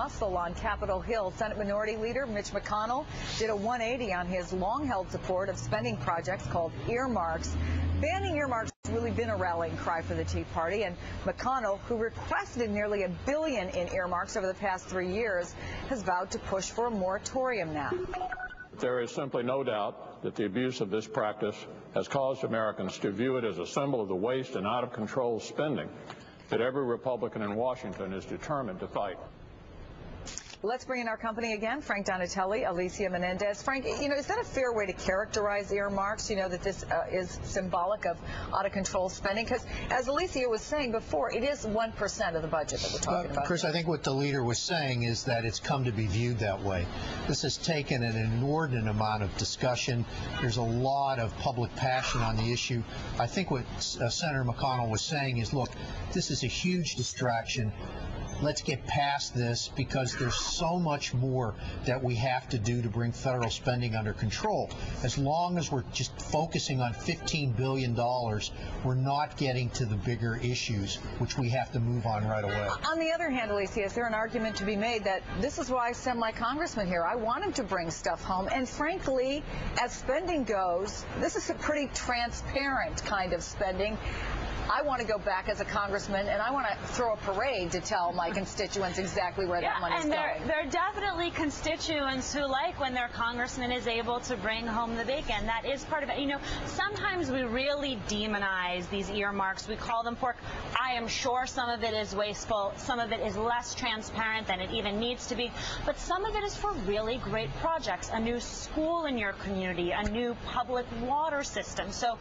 muscle on Capitol Hill. Senate Minority Leader Mitch McConnell did a 180 on his long-held support of spending projects called Earmarks. Banning earmarks has really been a rallying cry for the Tea Party, and McConnell, who requested nearly $1 billion in earmarks over the past 3 years, has vowed to push for a moratorium now. There is simply no doubt that the abuse of this practice has caused Americans to view it as a symbol of the waste and out-of-control spending that every Republican in Washington is determined to fight. Let's bring in our company again, Frank Donatelli, Alicia Menendez. Frank, is that a fair way to characterize earmarks, that this is symbolic of out-of-control spending? Because as Alicia was saying before, it is 1% of the budget that we're talking about. Chris, I think what the leader was saying is that it's come to be viewed that way. This has taken an inordinate amount of discussion. There's a lot of public passion on the issue. I think what Senator McConnell was saying is, look, this is a huge distraction. Let's get past this because there's so much more that we have to do to bring federal spending under control. As long as we're just focusing on $15 billion, we're not getting to the bigger issues, which we have to move on right away. On the other hand, Alicia, is there an argument to be made that this is why I sent my congressman here? I want him to bring stuff home. And frankly, as spending goes, this is a pretty transparent kind of spending. I want to go back as a congressman, and I want to throw a parade to tell my constituents exactly where that money's going. And there are definitely constituents who like when their congressman is able to bring home the bacon. That is part of it. Sometimes we really demonize these earmarks. We call them pork. I am sure some of it is wasteful. Some of it is less transparent than it even needs to be. But some of it is for really great projects. A new school in your community, a new public water system. So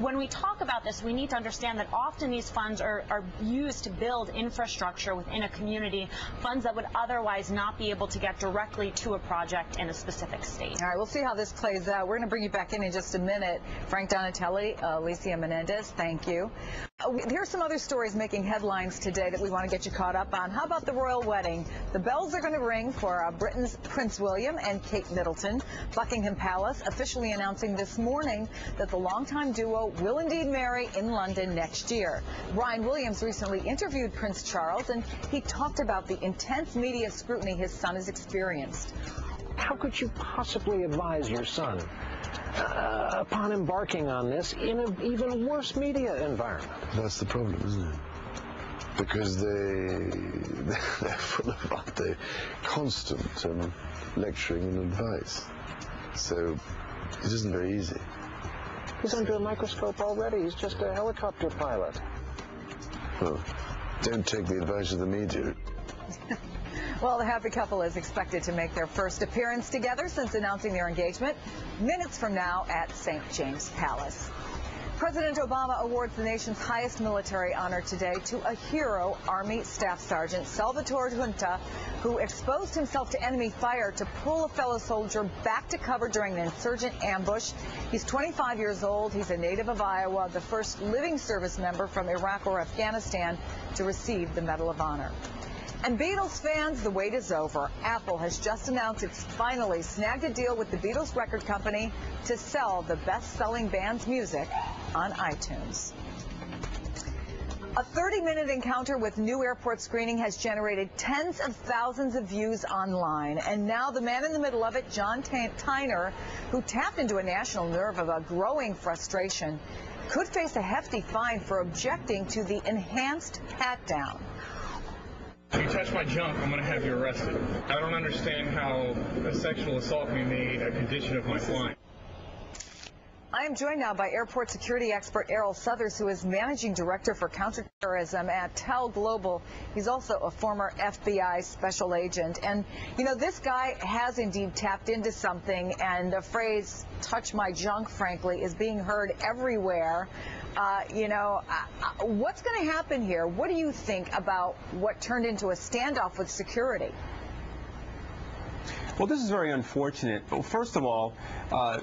when we talk about this, we need to understand that often these funds are used to build infrastructure within a community, funds that would otherwise not be able to get directly to a project in a specific state. All right, we'll see how this plays out. We're going to bring you back in just a minute. Frank Donatelli, Alicia Menendez, thank you. Here's some other stories making headlines today that we want to get you caught up on. How about the royal wedding? The bells are going to ring for Britain's Prince William and Kate Middleton. Buckingham Palace officially announcing this morning that the longtime duo will indeed marry in London next year. Brian Williams recently interviewed Prince Charles, and he talked about the intense media scrutiny his son has experienced. How could you possibly advise your son upon embarking on this in an even worse media environment? That's the problem, isn't it? Because they're full of the constant lecturing and advice. So it isn't very easy. He's under a microscope already. He's just a helicopter pilot. Well, don't take the advice of the media. Well, the happy couple is expected to make their first appearance together since announcing their engagement minutes from now at St. James Palace. President Obama awards the nation's highest military honor today to a hero Army Staff Sergeant Salvatore Junta, who exposed himself to enemy fire to pull a fellow soldier back to cover during an insurgent ambush. He's 25 years old. He's a native of Iowa, the first living service member from Iraq or Afghanistan to receive the Medal of Honor. And Beatles fans, the wait is over. Apple has just announced it's finally snagged a deal with the Beatles record company to sell the best-selling band's music on iTunes. A 30-minute encounter with new airport screening has generated tens of thousands of views online. And now the man in the middle of it, John Tyner, who tapped into a national nerve of a growing frustration, could face a hefty fine for objecting to the enhanced pat-down. If you touch my junk, I'm going to have you arrested. I don't understand how a sexual assault can be made a condition of my flying. I am joined now by airport security expert Errol Southers, who is managing director for counterterrorism at TEL Global. He's also a former FBI special agent. And, this guy has indeed tapped into something, and the phrase, touch my junk, frankly, is being heard everywhere. What's going to happen here? What do you think about what turned into a standoff with security? Well, this is very unfortunate. Well, first of all,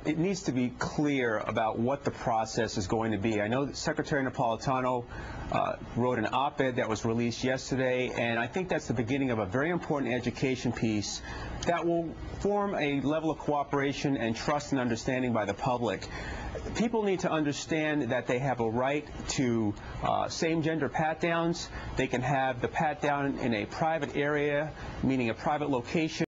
it needs to be clear about what the process is going to be. I know that Secretary Napolitano wrote an op-ed that was released yesterday, and I think that's the beginning of a very important education piece that will form a level of cooperation and trust and understanding by the public. people need to understand that they have a right to same-gender pat-downs. They can have the pat-down in a private area, meaning a private location.